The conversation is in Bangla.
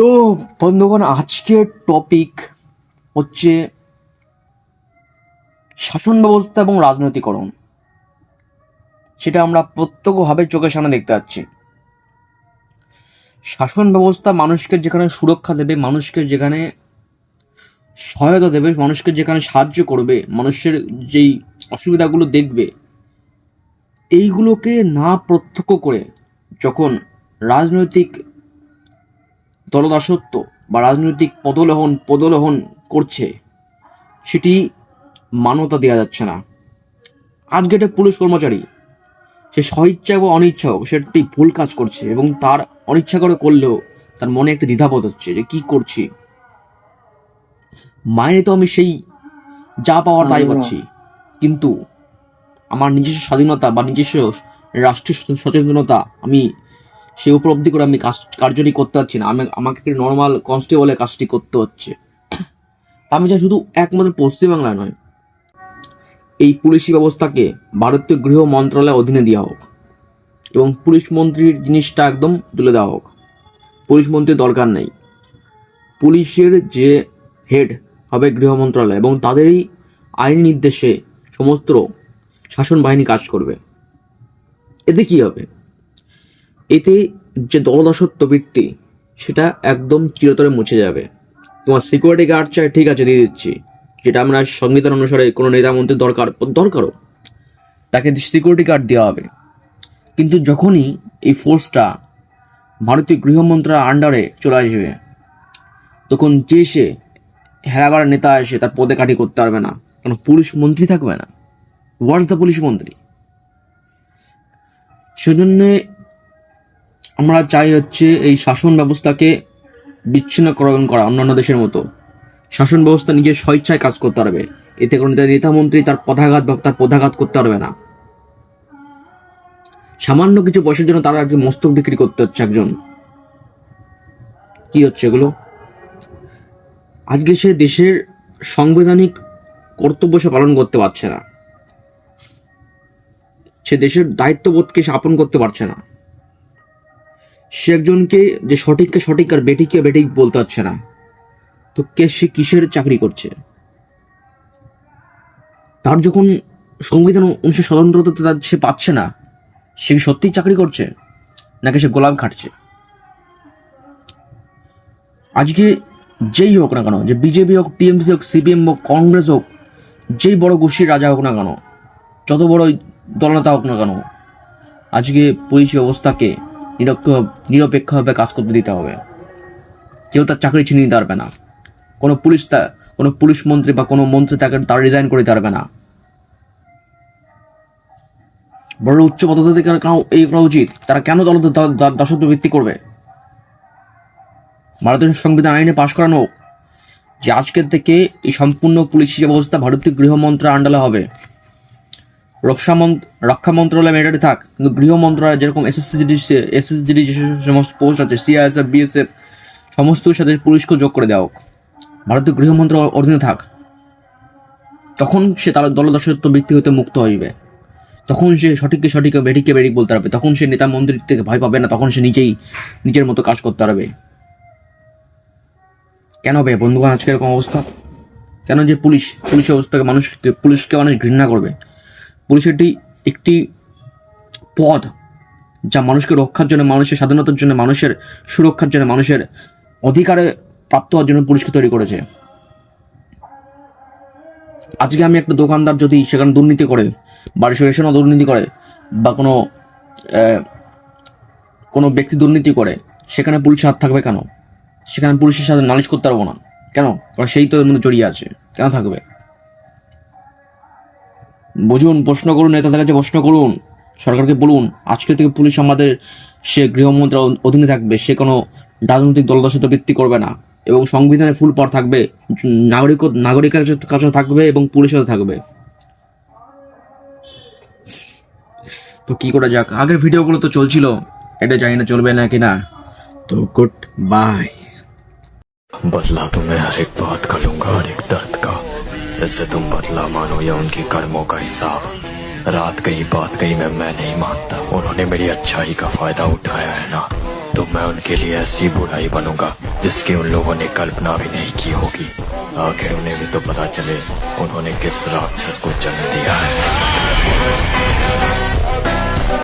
তো বন্ধুগণ, আজকের টপিক হচ্ছে শাসন ব্যবস্থা এবং রাজনৈতিকরণ। সেটা আমরা প্রত্যক্ষভাবে চোখের সামনে দেখতে পাচ্ছি। শাসন ব্যবস্থা মানুষকে যেখানে সুরক্ষা দেবে, মানুষকে যেখানে সহায়তা দেবে, মানুষকে যেখানে সাহায্য করবে, মানুষের যেই অসুবিধাগুলো দেখবে, এইগুলোকে না প্রত্যক্ষ করে যখন রাজনৈতিক দলদাসত্ব বা রাজনৈতিক পদলোহন করছে, সেটি মান্যতা দেওয়া যাচ্ছে না। আজকে একটা পুলিশ কর্মচারী, সে স্বইচ্ছা বা অনিচ্ছা হোক, সে একটি ভুল কাজ করছে এবং তার অনিচ্ছা করে করলেও তার মনে একটা দ্বিধাবোধ হচ্ছে যে কি করছি, মাইনে তো আমি সেই যা পাওয়ার তাই পাচ্ছি, কিন্তু আমার নিজস্ব স্বাধীনতা বা নিজস্ব রাষ্ট্রীয় সচেতনতা আমি সে উপলব্ধি করে আমি কার্যটি করতে পারছি না। আমাকে একটা নর্মাল কনস্টেবলের কাজটি করতে হচ্ছে। আমি চাই শুধু একমাত্র পশ্চিমবাংলায় নয়, এই পুলিশি ব্যবস্থাকে ভারতীয় গৃহ মন্ত্রণালয়ের অধীনে দেওয়া হোক এবং পুলিশ মন্ত্রীর জিনিসটা একদম তুলে দেওয়া হোক। পুলিশ মন্ত্রীর দরকার নেই, পুলিশের যে হেড হবে গৃহ মন্ত্রণালয় এবং তাদেরই আইনি নির্দেশে সমস্ত শাসন বাহিনী কাজ করবে। এতে কি হবে? এতে যে দলদাসত্ব বৃত্তি সেটা একদম চিরতরে মুছে যাবে। তোমার সিকিউরিটি গার্ড চাই, ঠিক আছে, দিয়ে দিচ্ছি, যেটা আমরা সংবিধান অনুসারে কোনো নেতা মন্ত্রীর দরকারও তাকে সিকিউরিটি গার্ড দেওয়া হবে। কিন্তু যখনই এই ফোর্সটা ভারতীয় গৃহ মন্ত্রণালয়ের আন্ডারে চলে আসবে, তখন যে সে হেরাবার নেতা এসে তার পদে কাঠি করতে পারবে না, কারণ পুলিশ মন্ত্রী থাকবে না। হোয়াটস দ্য পুলিশ মন্ত্রী? সেজন্যে আমরা চাই হচ্ছে এই শাসন ব্যবস্থাকে বিচ্ছিন্নকরণ করা। অন্যান্য দেশের মতো শাসন ব্যবস্থা নিজের স্বইচ্ছায় কাজ করতে পারবে, এতে কোনো নেতা মন্ত্রী তার পদাঘাত করতে পারবে না। সামান্য কিছু পয়সার জন্য তারা আজকে মস্তক বিক্রি করতে হচ্ছে একজন। কি হচ্ছে এগুলো? আজকে সে দেশের সাংবিধানিক কর্তব্য সে পালন করতে পারছে না, সে দেশের দায়িত্ববোধকে সে আপন করতে পারছে না, সে একজনকে যে সঠিককে সঠিক আর বেঠিককে বেঠিক বলতে পারছে না। তো সে কিসের চাকরি করছে? তার যখন সংবিধান অনুসারে স্বতন্ত্রতা সে পাচ্ছে না, সে কি সত্যিই চাকরি করছে নাকি সে গোলাম খাটছে? আজকে যেই হোক না কেন, যে বিজেপি হোক, টিএমসি হোক, সিপিএম হোক, কংগ্রেস হোক, যেই বড় গোষ্ঠীর রাজা হোক না কেন, যত বড় দলনেতা হোক না কেন, আজকে পুলিশ ব্যবস্থাকে নিরপেক্ষভাবে কাজ করতে দিতে হবে। কেউ তার চাকরি ছিনিয়ে নিতে পারবে না। কোনো পুলিশ মন্ত্রী বা কোনো মন্ত্রী তার রিজাইন করে দিতে পারবে না। বড় উচ্চ পদাধিকারীদের কেন এই করা উচিত? তারা কেন দাসত্ব ভিত্তি করবে? ভারতীয় সংবিধান আইনে পাশ করানো হোক যে আজকের থেকে এই সম্পূর্ণ পুলিশি ব্যবস্থা ভারতীয় গৃহ মন্ত্রণালয়ের আন্ডারে হবে। রক্ষা মন্ত্রণালয় মেটারে থাক, কিন্তু গৃহ মন্ত্রণালয় যেরকম এসএসজিডি যে সমস্ত পোস্ট আছে, সিআইএসএফ, বিএসএফ, সমস্তর সাথে পুলিশকে যোগ করে দেওয়া হোক, ভারতীয় গৃহ মন্ত্রণালয়ের অধীনে থাক। তখন সে তার দলদাসত্ব বৃত্তি হতে মুক্ত হইবে। তখন সে সঠিককে সঠিক, বেঠিককে বেঠিক বলতে পারবে। তখন সে নেতা মন্ত্রীর থেকে ভয় পাবে না, তখন সে নিজের মতো কাজ করতে পারবে। কেন হবে বন্ধুগণ আজকে এরকম অবস্থা? কেন যে পুলিশ অবস্থাকে পুলিশকে মানুষ ঘৃণা করবে? পুলিশ একটি পদ যা মানুষকে রক্ষার জন্য, মানুষের স্বাধীনতার জন্য, মানুষের সুরক্ষার জন্য, মানুষের অধিকারে প্রাপ্ত হওয়ার জন্য পুলিশকে তৈরি করেছে। আজকে আমি একটা দোকানদার যদি সেখানে দুর্নীতি করে বা রেশনে দুর্নীতি করে বা কোনো ব্যক্তি দুর্নীতি করে, সেখানে পুলিশের হাত থাকবে কেন? সেখানে পুলিশের সাথে নালিশ করতে পারবো না কেন? কারণ সেই তো এর মধ্যে জড়িয়ে আছে। কেন থাকবে? বুঝুন, প্রশ্ন করুন, নেতাদের কাছে প্রশ্ন করুন, সরকারকে বলুন আজকে থেকে পুলিশ আমাদের সে গৃহমন্ত্রীর অধীনে থাকবে, সে কোনো রাজনৈতিক দলদাসত্ব বৃত্তি করবে না এবং সংবিধানে ফুল পাওয়ার থাকবে, নাগরিকের কাছে থাকবে এবং পুলিশেরও থাকবে। তো কি করা যাক? আগের ভিডিওগুলো তো চলছিল, এটা জানি না চলবে না কিনা। তো গুড বাই। बदला तो मैं हर एक बात का लूंगा, हर एक दर्द का। इससे तुम बदला मानो या उनकी कर्मों का हिसाब। रात कही बात कही मैं नहीं मानता, उन्होंने मेरी अच्छाई का फायदा उठाया है ना। तो मैं उनके लिए ऐसी बुराई बनूंगा जिसकी उन लोगों ने कल्पना भी नहीं की होगी। आखिर उन्हें भी तो पता चले उन्होंने किस राक्षस को जन्म दिया है।